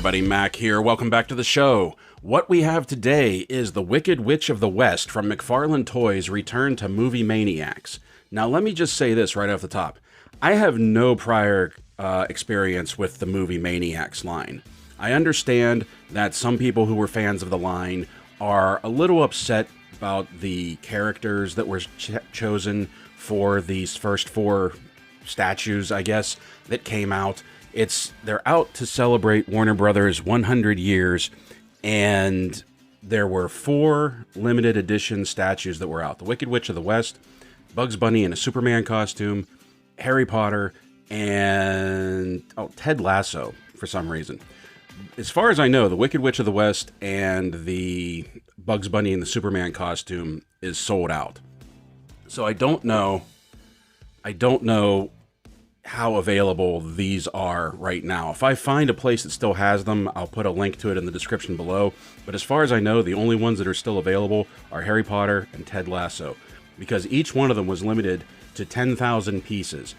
everybody, Mac here. Welcome back to the show. What we have today is the Wicked Witch of the West from McFarlane Toys return to Movie Maniacs. Now, let me just say this right off the top. I have no prior experience with the Movie Maniacs line. I understand that some people who were fans of the line are a little upset about the characters that were chosen for these first four statues, I guess, that came out. They're out to celebrate Warner Brothers 100 years, and there were 4 limited edition statues that were out. The Wicked Witch of the West, Bugs Bunny in a Superman costume, Harry Potter, and Ted Lasso for some reason. As far as I know, the Wicked Witch of the West and the Bugs Bunny in the Superman costume is sold out. So I don't know how available these are right now. If I find a place that still has them, I'll put a link to it in the description below. But as far as I know, the only ones that are still available are Harry Potter and Ted Lasso, because each one of them was limited to 10,000 pieces.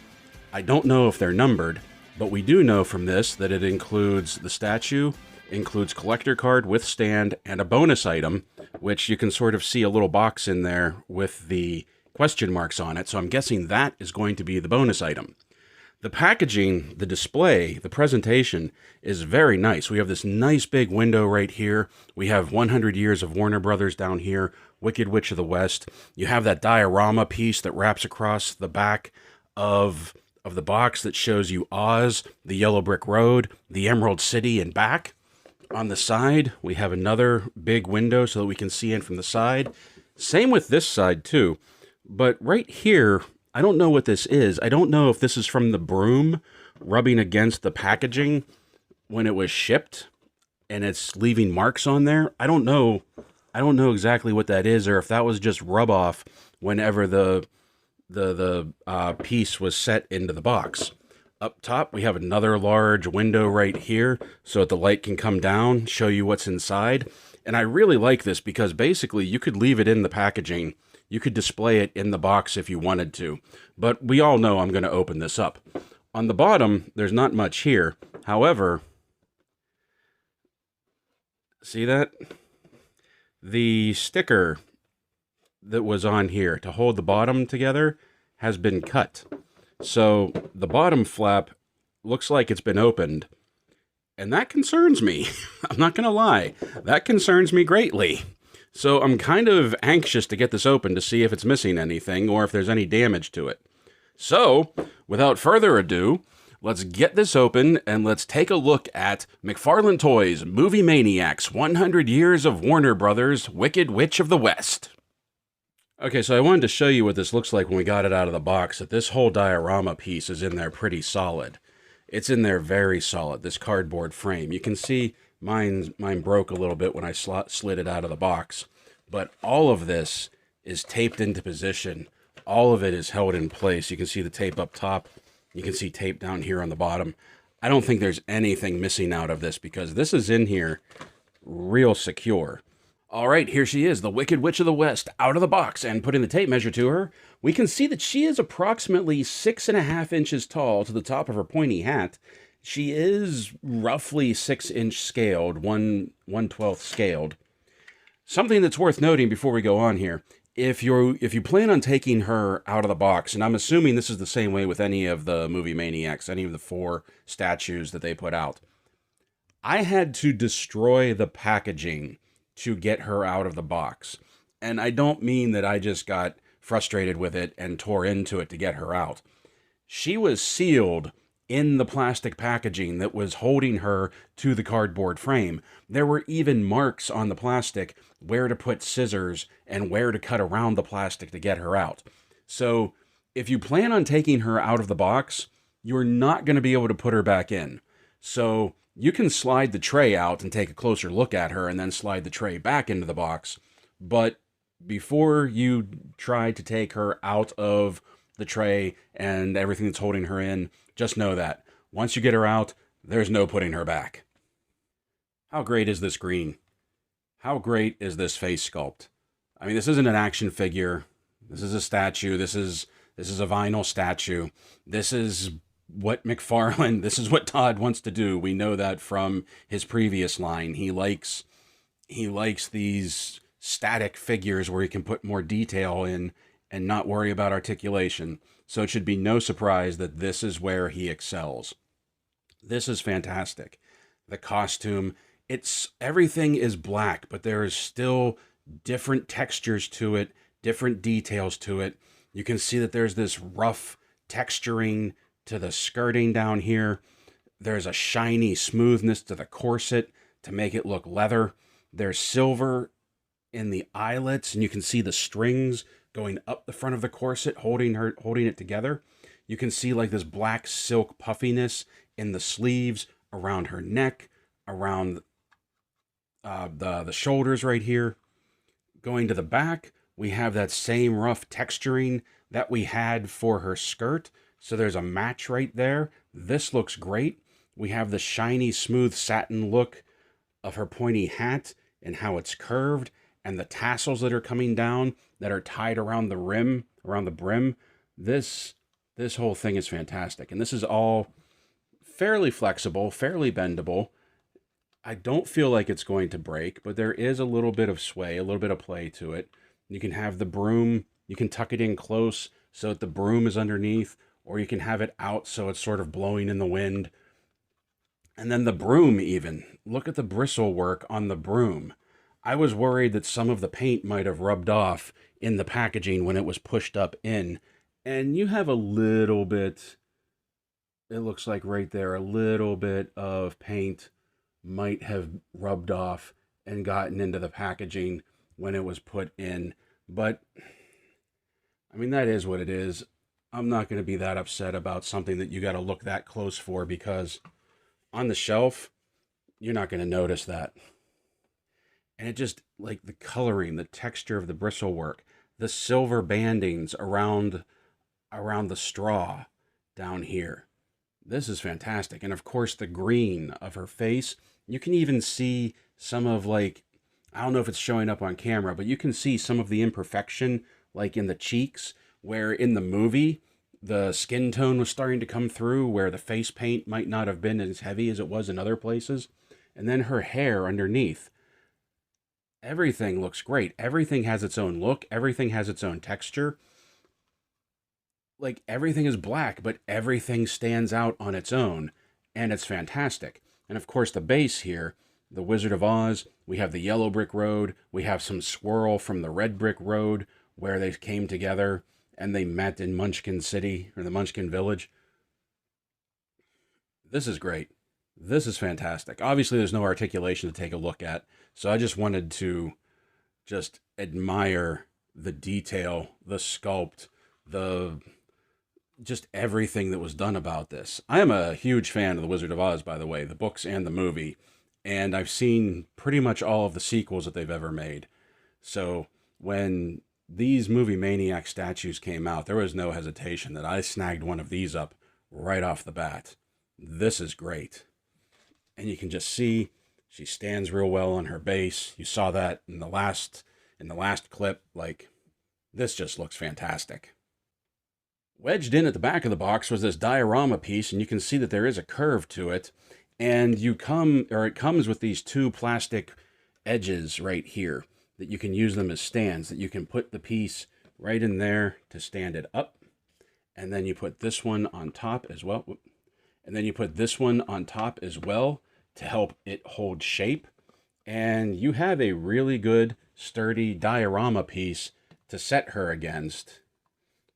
I don't know if they're numbered, but we do know from this that it includes the statue, includes collector card with stand, and a bonus item, which you can sort of see a little box in there with the question marks on it, so I'm guessing that is going to be the bonus item. The packaging, the display, the presentation is very nice. We have this nice big window right here. We have 100 years of Warner Brothers down here, Wicked Witch of the West. You have that diorama piece that wraps across the back of the box that shows you Oz, the Yellow Brick Road, the Emerald City, and back. On the side, we have another big window so that we can see in from the side. Same with this side, too. But right here, I don't know what this is. I don't know if this is from the broom rubbing against the packaging when it was shipped and it's leaving marks on there. I don't know exactly what that is, or if that was just rub off whenever the piece was set into the box. Up top, we have another large window right here so that the light can come down, show you what's inside. And I really like this because basically you could leave it in the packaging. You could display it in the box if you wanted to, but we all know I'm going to open this up. On the bottom, there's not much here. However, see that? The sticker that was on here to hold the bottom together has been cut. So the bottom flap looks like it's been opened, and that concerns me. I'm not going to lie. That concerns me greatly. So I'm kind of anxious to get this open to see if it's missing anything or if there's any damage to it. So, without further ado, let's get this open and let's take a look at McFarlane Toys Movie Maniacs 100 Years of Warner Brothers Wicked Witch of the West. Okay, so I wanted to show you what this looks like when we got it out of the box, that this whole diorama piece is in there pretty solid. It's in there very solid, this cardboard frame. You can see mine broke a little bit when I slid it out of the box, but all of this is taped into position. All of it is held in place. You can see the tape up top. You can see tape down here on the bottom. I don't think there's anything missing out of this because this is in here real secure. All right, here she is, the Wicked Witch of the West, out of the box, and putting the tape measure to her, we can see that she is approximately 6.5 inches tall to the top of her pointy hat. She is roughly 6-inch scaled, 1/12 scaled. Something that's worth noting before we go on here, if you plan on taking her out of the box, and I'm assuming this is the same way with any of the Movie Maniacs, any of the 4 statues that they put out, I had to destroy the packaging to get her out of the box. And I don't mean that I just got frustrated with it and tore into it to get her out. She was sealed in the plastic packaging that was holding her to the cardboard frame. There were even marks on the plastic where to put scissors and where to cut around the plastic to get her out. So if you plan on taking her out of the box, you're not going to be able to put her back in. So you can slide the tray out and take a closer look at her and then slide the tray back into the box. But before you try to take her out of the tray and everything that's holding her in, just know that once you get her out, there's no putting her back. How great is this green? How great is this face sculpt? I mean, this isn't an action figure. This is a statue. This is a vinyl statue. This is what McFarlane, this is what Todd wants to do. We know that from his previous line. He likes these static figures where he can put more detail in and not worry about articulation. So it should be no surprise that this is where he excels. This is fantastic. The costume, it's everything is black, but there is still different textures to it, different details to it. You can see that there's this rough texturing to the skirting down here. There's a shiny smoothness to the corset to make it look leather. There's silver in the eyelets, and you can see the strings going up the front of the corset, holding it together. You can see like this black silk puffiness in the sleeves, around her neck, around the shoulders right here. Going to the back, we have that same rough texturing that we had for her skirt. So there's a match right there. This looks great. We have the shiny, smooth satin look of her pointy hat and how it's curved, and the tassels that are coming down that are tied around the rim, around the brim. This whole thing is fantastic. And this is all fairly flexible, fairly bendable. I don't feel like it's going to break, but there is a little bit of sway, a little bit of play to it. You can have the broom, you can tuck it in close so that the broom is underneath, or you can have it out so it's sort of blowing in the wind. And then the broom even. Look at the bristle work on the broom. I was worried that some of the paint might have rubbed off in the packaging when it was pushed up in. And you have a little bit, it looks like right there, a little bit of paint might have rubbed off and gotten into the packaging when it was put in. But, I mean, that is what it is. I'm not going to be that upset about something that you got to look that close for, because on the shelf, you're not going to notice that. And it just, like the coloring, the texture of the bristle work, the silver bandings around the straw down here. This is fantastic. And of course, the green of her face. You can even see some of, like, I don't know if it's showing up on camera, but you can see some of the imperfection, like in the cheeks, where in the movie, the skin tone was starting to come through, where the face paint might not have been as heavy as it was in other places. And then her hair underneath. Everything looks great. Everything has its own look. Everything has its own texture. Like, everything is black, but everything stands out on its own, and it's fantastic. And of course, the base here, the Wizard of Oz, we have the yellow brick road, we have some swirl from the red brick road, where they came together and they met in Munchkin City, or the Munchkin Village. This is great. This is fantastic. Obviously, there's no articulation to take a look at, so I just wanted to just admire the detail, the sculpt, just everything that was done about this. I am a huge fan of The Wizard of Oz, by the way, the books and the movie, and I've seen pretty much all of the sequels that they've ever made. So when these Movie Maniacs statues came out, there was no hesitation that I snagged one of these up right off the bat. This is great. And you can just see she stands real well on her base. You saw that in the last clip. Like, this just looks fantastic. Wedged in at the back of the box was this diorama piece, and you can see that there is a curve to it. And it comes with these two plastic edges right here that you can use them as stands, that you can put the piece right in there to stand it up. And then you put this one on top as well. And then you put this one on top as well to help it hold shape. And you have a really good, sturdy diorama piece to set her against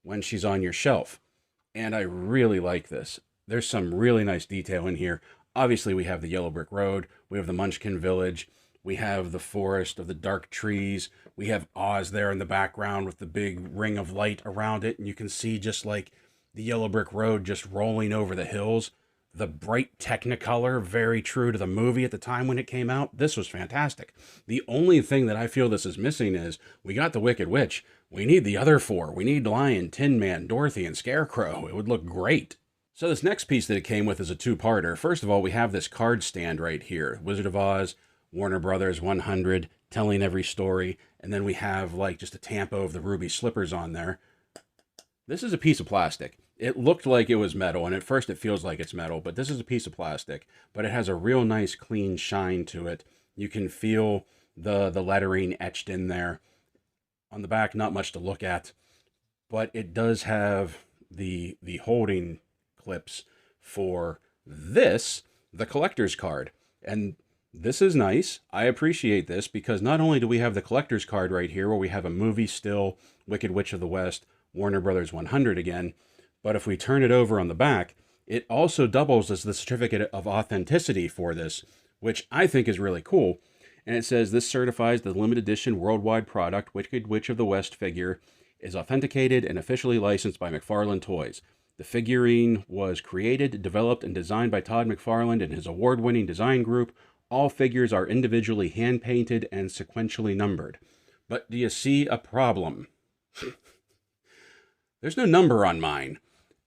when she's on your shelf. And I really like this. There's some really nice detail in here. Obviously, we have the yellow brick road. We have the Munchkin Village. We have the forest of the dark trees. We have Oz there in the background with the big ring of light around it. And you can see just like the yellow brick road just rolling over the hills. The bright Technicolor, very true to the movie at the time when it came out. This was fantastic. The only thing that I feel this is missing is we got the Wicked Witch. We need the other four. We need Lion, Tin Man, Dorothy, and Scarecrow. It would look great. So this next piece that it came with is a two-parter. First of all, we have this card stand right here. Wizard of Oz, Warner Brothers 100, telling every story. And then we have like just a tampo of the ruby slippers on there. This is a piece of plastic. It looked like it was metal, and at first it feels like it's metal, but this is a piece of plastic, but it has a real nice clean shine to it. You can feel the lettering etched in there. On the back, not much to look at, but it does have the holding clips for this, the collector's card. And this is nice. I appreciate this because not only do we have the collector's card right here where we have a movie still, Wicked Witch of the West, Warner Brothers 100 again, but if we turn it over on the back, it also doubles as the certificate of authenticity for this, which I think is really cool. And it says, this certifies the limited edition worldwide product, Wicked Witch of the West figure, is authenticated and officially licensed by McFarlane Toys. The figurine was created, developed, and designed by Todd McFarlane and his award-winning design group. All figures are individually hand-painted and sequentially numbered. But do you see a problem? There's no number on mine.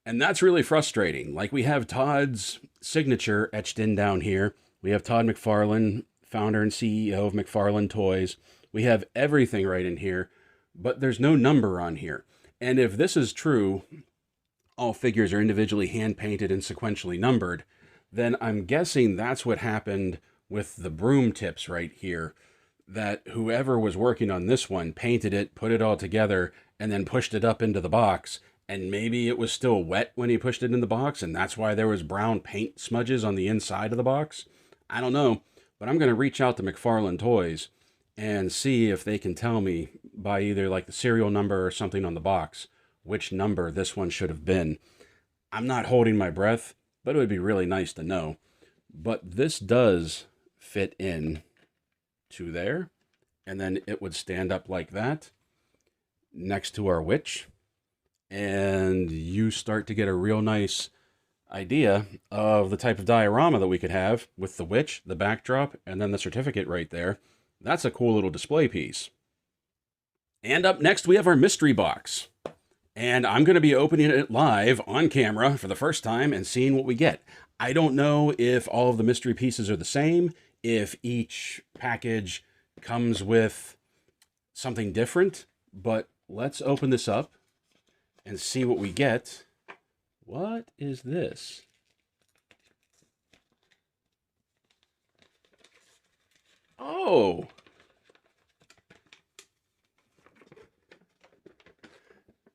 And that's really frustrating. Like, we have Todd's signature etched in down here. We have Todd McFarlane, founder and CEO of McFarlane Toys. We have everything right in here, but there's no number on here. And if this is true, all figures are individually hand-painted and sequentially numbered, then I'm guessing that's what happened with the broom tips right here, that whoever was working on this one painted it, put it all together, and then pushed it up into the box, and maybe it was still wet when he pushed it in the box, and that's why there was brown paint smudges on the inside of the box. I don't know, but I'm going to reach out to McFarlane Toys and see if they can tell me by either like the serial number or something on the box which number this one should have been. I'm not holding my breath, but it would be really nice to know. But this does fit in to there, and then it would stand up like that next to our witch, and you start to get a real nice idea of the type of diorama that we could have with the witch, the backdrop, and then the certificate right there. That's a cool little display piece. And up next, we have our mystery box. And I'm going to be opening it live on camera for the first time and seeing what we get. I don't know if all of the mystery pieces are the same, if each package comes with something different, but let's open this up and see what we get. What is this? Oh!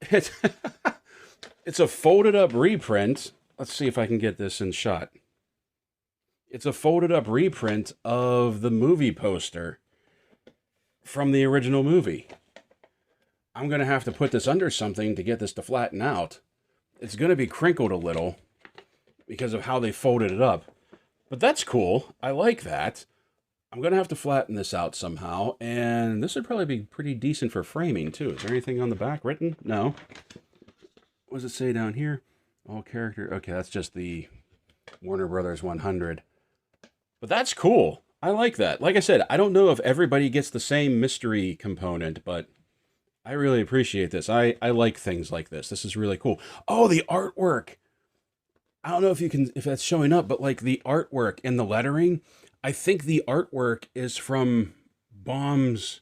It's a folded up reprint. Let's see if I can get this in shot. It's a folded up reprint of the movie poster from the original movie. I'm going to have to put this under something to get this to flatten out. It's going to be crinkled a little because of how they folded it up. But that's cool. I like that. I'm going to have to flatten this out somehow, and this would probably be pretty decent for framing, too. Is there anything on the back written? No. What does it say down here? All character. Okay, that's just the Warner Brothers 100. But that's cool. I like that. Like I said, I don't know if everybody gets the same mystery component, but I really appreciate this. I like things like this. This is really cool. Oh, the artwork. I don't know if that's showing up, but like the artwork and the lettering, I think the artwork is from Baum's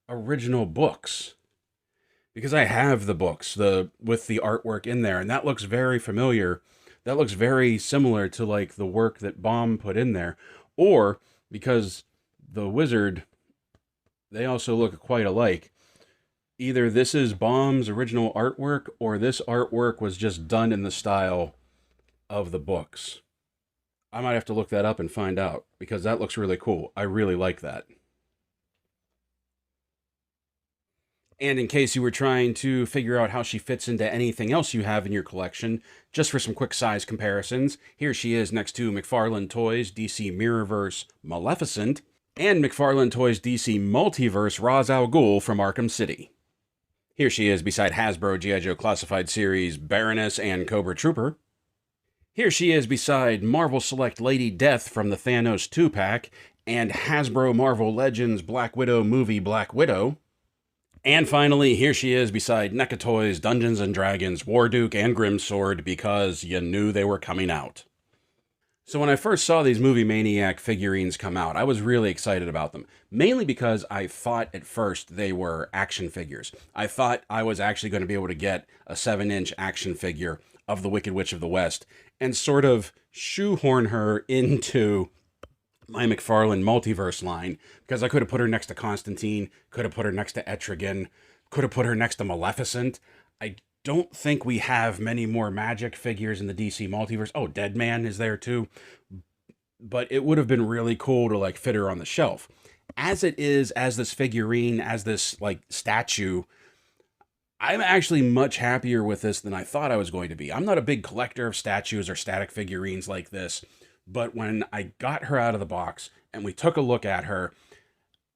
original books, because I have the books with the artwork in there, and that looks very familiar. That looks very similar to like the work that Baum put in there, or because the Wizard, they also look quite alike. Either this is Baum's original artwork, or this artwork was just done in the style of the books. I might have to look that up and find out, because that looks really cool. I really like that. And in case you were trying to figure out how she fits into anything else you have in your collection, just for some quick size comparisons, here she is next to McFarlane Toys DC Mirrorverse Maleficent, and McFarlane Toys DC Multiverse Ra's al Ghul from Arkham City. Here she is beside Hasbro G.I. Joe Classified Series Baroness and Cobra Trooper. Here she is beside Marvel Select Lady Death from the Thanos 2-pack, and Hasbro Marvel Legends Black Widow movie Black Widow. And finally, here she is beside NECA Toys Dungeons & Dragons Warduke and Grimsword, because you knew they were coming out. So when I first saw these Movie Maniac figurines come out, I was really excited about them. Mainly because I thought at first they were action figures. I thought I was actually going to be able to get a 7-inch action figure of the Wicked Witch of the West and sort of shoehorn her into my McFarlane multiverse line, because I could have put her next to Constantine, could have put her next to Etrigan, could have put her next to Maleficent. I don't think we have many more magic figures in the DC multiverse. Oh, Deadman is there too. But it would have been really cool to like fit her on the shelf. As it is, as this figurine, as this like statue, I'm actually much happier with this than I thought I was going to be. I'm not a big collector of statues or static figurines like this, but when I got her out of the box and we took a look at her,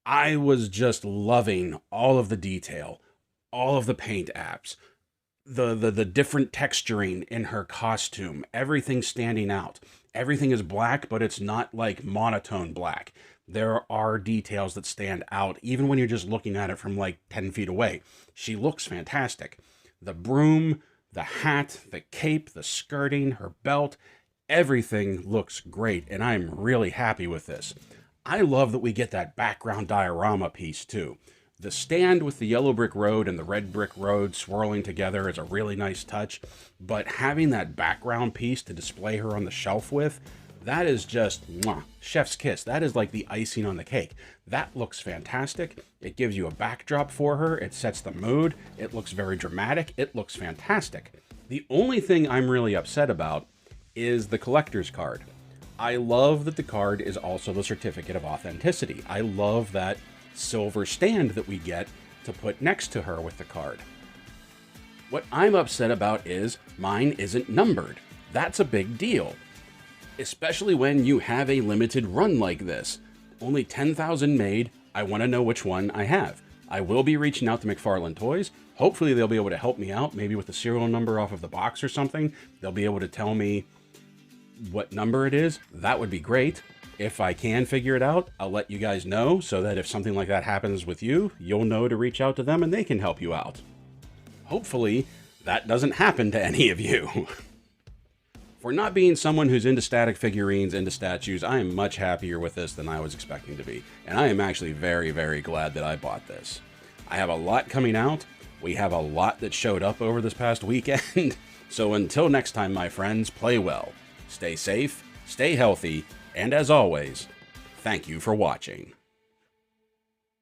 I was just loving all of the detail, all of the paint apps, the different texturing in her costume, everything standing out. Everything is black, but it's not like monotone black. There are details that stand out, even when you're just looking at it from like 10 feet away. She looks fantastic. The broom, the hat, the cape, the skirting, her belt, everything looks great, and I'm really happy with this. I love that we get that background diorama piece too. The stand with the yellow brick road and the red brick road swirling together is a really nice touch, but having that background piece to display her on the shelf with, that is just mwah, chef's kiss. That is like the icing on the cake. That looks fantastic. It gives you a backdrop for her. It sets the mood. It looks very dramatic. It looks fantastic. The only thing I'm really upset about is the collector's card. I love that the card is also the certificate of authenticity. I love that silver stand that we get to put next to her with the card. What I'm upset about is mine isn't numbered. That's a big deal, especially when you have a limited run like this. Only 10,000 made. I want to know which one I have. I will be reaching out to McFarlane Toys. Hopefully they'll be able to help me out, maybe with the serial number off of the box or something. They'll be able to tell me what number it is. That would be great. If I can figure it out, I'll let you guys know, so that if something like that happens with you, you'll know to reach out to them and they can help you out. Hopefully, that doesn't happen to any of you. For not being someone who's into static figurines, into statues, I am much happier with this than I was expecting to be. And I am actually very, very glad that I bought this. I have a lot coming out. We have a lot that showed up over this past weekend. So until next time, my friends, play well, stay safe, stay healthy, and as always, thank you for watching.